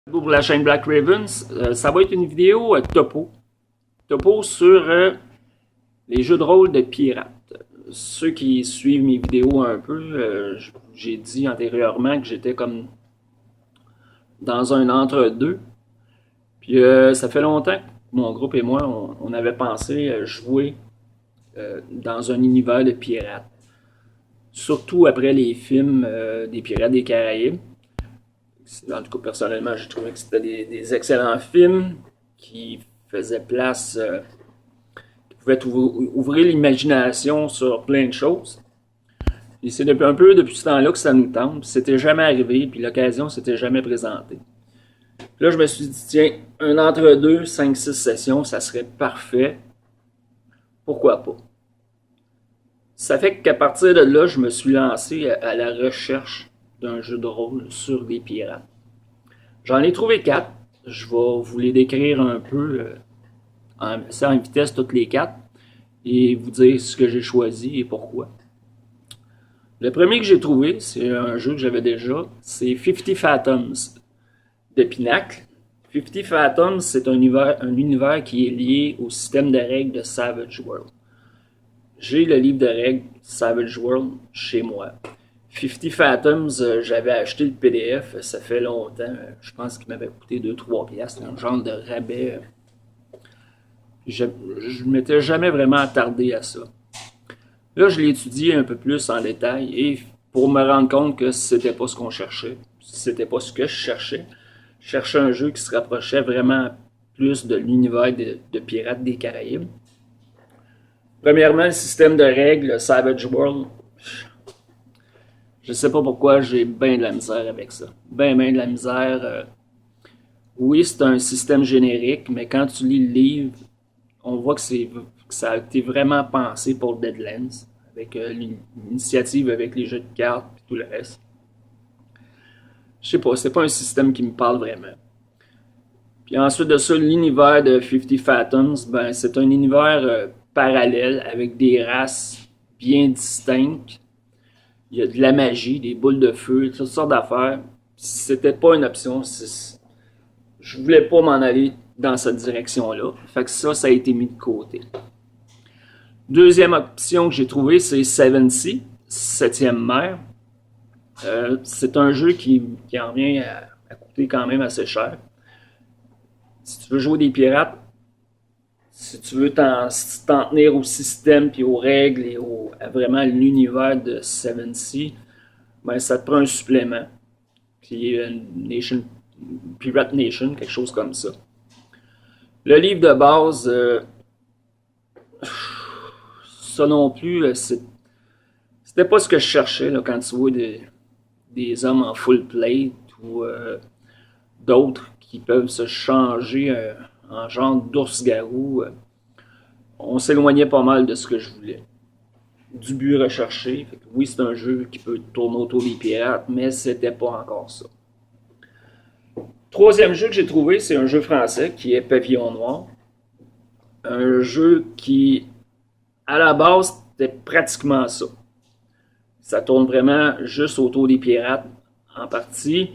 Pour la chaîne Black Ravens, ça va être une vidéo topo sur les jeux de rôle de pirates. Ceux qui suivent mes vidéos un peu, j'ai dit antérieurement que j'étais comme dans un entre-deux. Puis ça fait longtemps que mon groupe et moi, on avait pensé jouer dans un univers de pirates. Surtout après les films des Pirates des Caraïbes. En tout cas, personnellement, j'ai trouvé que c'était des excellents films qui faisaient place, qui pouvaient ouvrir l'imagination sur plein de choses. Et c'est depuis ce temps-là que ça nous tente. C'était jamais arrivé, puis l'occasion s'était jamais présentée. Là, je me suis dit, tiens, un entre-deux, 5-6 sessions, ça serait parfait. Pourquoi pas? Ça fait qu'à partir de là, je me suis lancé à la recherche d'un jeu de rôle sur des pirates. J'en ai trouvé 4. Je vais vous les décrire un peu en vitesse toutes les 4 et vous dire ce que j'ai choisi et pourquoi. Le premier que j'ai trouvé, c'est un jeu que j'avais déjà, c'est 50 Fathoms de Pinacle. 50 Fathoms, c'est un univers qui est lié au système de règles de Savage World. J'ai le livre de règles Savage World chez moi. 50 Fathoms, j'avais acheté le PDF, ça fait longtemps. Je pense qu'il m'avait coûté 2-3 piastres, un genre de rabais. Je ne m'étais jamais vraiment attardé à ça. Là, je l'ai étudié un peu plus en détail et pour me rendre compte que c'était pas ce qu'on cherchait, c'était pas ce que je cherchais. Je cherchais un jeu qui se rapprochait vraiment plus de l'univers de Pirates des Caraïbes. Premièrement, le système de règles, Savage World. Je sais pas pourquoi j'ai bien de la misère avec ça. Ben de la misère. Oui, c'est un système générique, mais quand tu lis le livre, on voit que ça a été vraiment pensé pour Deadlands, avec l'initiative avec les jeux de cartes et tout le reste. Je sais pas, c'est pas un système qui me parle vraiment. Puis ensuite de ça, l'univers de 50 Fathoms, ben c'est un univers parallèle avec des races bien distinctes. Il y a de la magie, des boules de feu, toutes sortes d'affaires. C'était pas une option. Je voulais pas m'en aller dans cette direction-là. Fait que ça a été mis de côté. Deuxième option que j'ai trouvée, c'est Seven Sea, Septième mer. C'est un jeu qui en vient à coûter quand même assez cher. Si tu veux jouer des pirates, si tu veux t'en tenir au système puis aux règles et à vraiment l'univers de Seven Sea, ben ça te prend un supplément. Puis Pirate Nation, quelque chose comme ça. Le livre de base, ça non plus, c'était pas ce que je cherchais là, quand tu vois des hommes en full plate ou d'autres qui peuvent se changer en genre d'ours-garou. On s'éloignait pas mal de ce que je voulais. Du but recherché. Fait que oui, c'est un jeu qui peut tourner autour des pirates, mais c'était pas encore ça. Troisième jeu que j'ai trouvé, c'est un jeu français qui est Pavillon Noir. Un jeu qui, à la base, c'était pratiquement ça. Ça tourne vraiment juste autour des pirates en partie.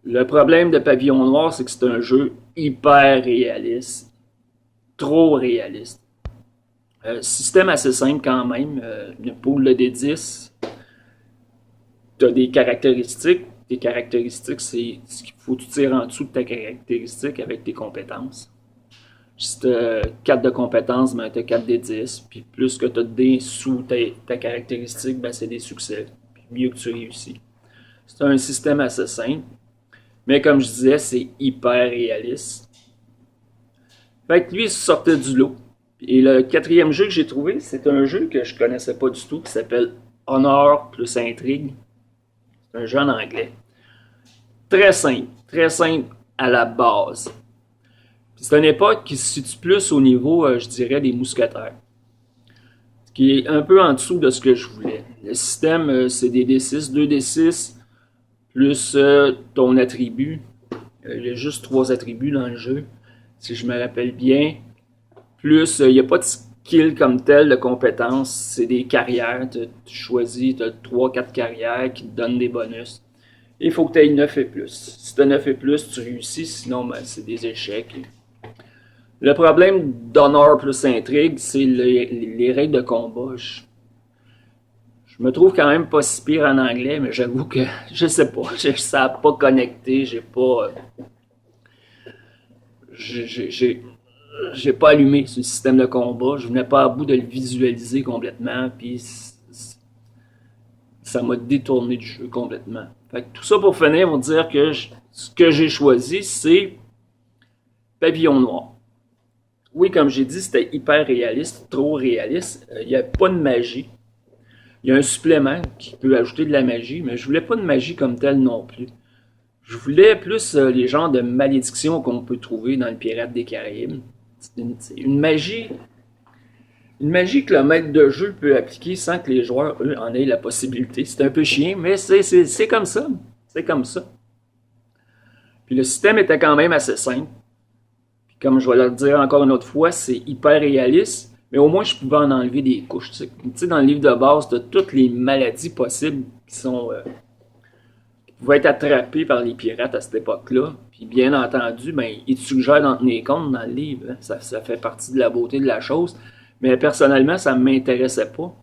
Le problème de Pavillon Noir, c'est que c'est un jeu hyper réaliste. Trop réaliste. Système assez simple quand même. Une pool de D10. Tu as des caractéristiques. Tes caractéristiques, c'est ce qu'il faut que tu tires en dessous de ta caractéristique avec tes compétences. Si tu as 4 de compétences, ben tu as 4 D10. Puis plus que tu as de dés sous ta caractéristique, ben c'est des succès. Puis mieux que tu réussis. C'est un système assez simple. Mais comme je disais, c'est hyper réaliste. Fait que lui, il sortait du lot. Et le quatrième jeu que j'ai trouvé, c'est un jeu que je connaissais pas du tout, qui s'appelle Honor plus Intrigue. C'est un jeu en anglais. Très simple à la base. C'est une époque qui se situe plus au niveau, je dirais, des mousquetaires. Ce qui est un peu en dessous de ce que je voulais. Le système, c'est des D6, 2 D6, plus ton attribut. Il y a juste 3 attributs dans le jeu, si je me rappelle bien. Plus, il n'y a pas de skill comme tel, de compétences. C'est des carrières. Tu choisis, tu as 3-4 carrières qui te donnent des bonus. Il faut que tu aies 9 et plus. Si tu as 9 et plus, tu réussis, sinon ben, c'est des échecs. Le problème d'honneur plus intrigue, c'est les règles de combat. Je me trouve quand même pas si pire en anglais, mais j'avoue que je sais pas. Ça n'a pas connecté, j'ai pas. J'ai pas allumé ce système de combat. Je venais pas à bout de le visualiser complètement, puis ça m'a détourné du jeu complètement. Fait que tout ça pour finir, on va dire que ce que j'ai choisi, c'est Pavillon Noir. Oui, comme j'ai dit, c'était hyper réaliste, trop réaliste. Il n'y a pas de magie. Il y a un supplément qui peut ajouter de la magie, mais je voulais pas de magie comme telle non plus. Je voulais plus les genres de malédictions qu'on peut trouver dans le Pirate des Caraïbes. C'est une magie que le maître de jeu peut appliquer sans que les joueurs, eux, en aient la possibilité. C'est un peu chiant, mais c'est comme ça. C'est comme ça. Puis le système était quand même assez simple. Puis comme je vais le dire encore une autre fois, c'est hyper réaliste, mais au moins je pouvais en enlever des couches. Tu sais, dans le livre de base, tu as toutes les maladies possibles qui pouvaient être attrapées par les pirates à cette époque-là. Puis bien entendu, ben, ils te suggèrent d'en tenir compte dans le livre. Hein. Ça fait partie de la beauté de la chose. Mais personnellement, ça ne m'intéressait pas.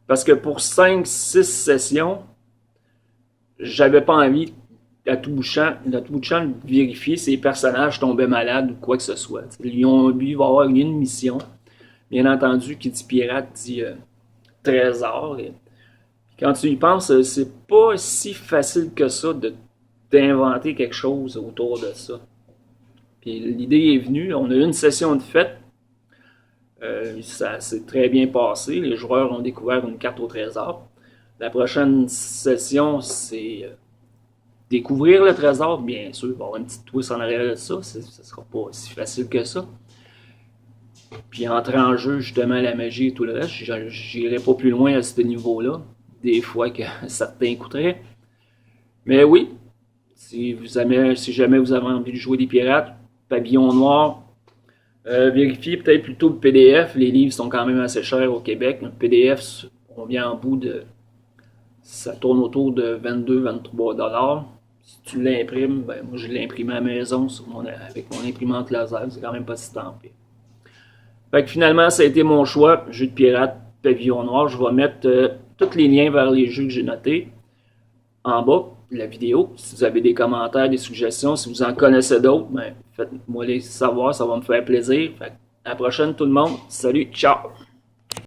Parce que pour 5-6 sessions, j'avais pas envie à tout bout de champ de vérifier si les personnages tombaient malades ou quoi que ce soit. Lui, il va avoir une mission. Bien entendu, qui dit pirate dit trésor. Et quand tu y penses, c'est pas si facile que ça d'inventer quelque chose autour de ça. Puis l'idée est venue, on a eu une session de fête. Ça s'est très bien passé. Les joueurs ont découvert une carte au trésor. La prochaine session, c'est découvrir le trésor. Bien sûr, il va y avoir un petit twist en arrière de ça. Ça ne sera pas si facile que ça. Puis entrer en jeu, justement, la magie et tout le reste. J'irai pas plus loin à ce niveau-là. Des fois que certains coûteraient. Mais oui, si jamais vous avez envie de jouer des pirates, Pavillon Noir, vérifiez peut-être plutôt le PDF. Les livres sont quand même assez chers au Québec. Le PDF, on vient en bout de... Ça tourne autour de 22-23$. Si tu l'imprimes, ben moi je l'ai imprimé à la maison avec mon imprimante laser. C'est quand même pas si tant pis. Fait que finalement, ça a été mon choix. Jeu de pirate, Pavillon Noir. Je vais mettre tous les liens vers les jeux que j'ai notés en bas de la vidéo. Si vous avez des commentaires, des suggestions, si vous en connaissez d'autres, ben, faites-moi les savoir, ça va me faire plaisir. Fait que à la prochaine tout le monde. Salut, ciao!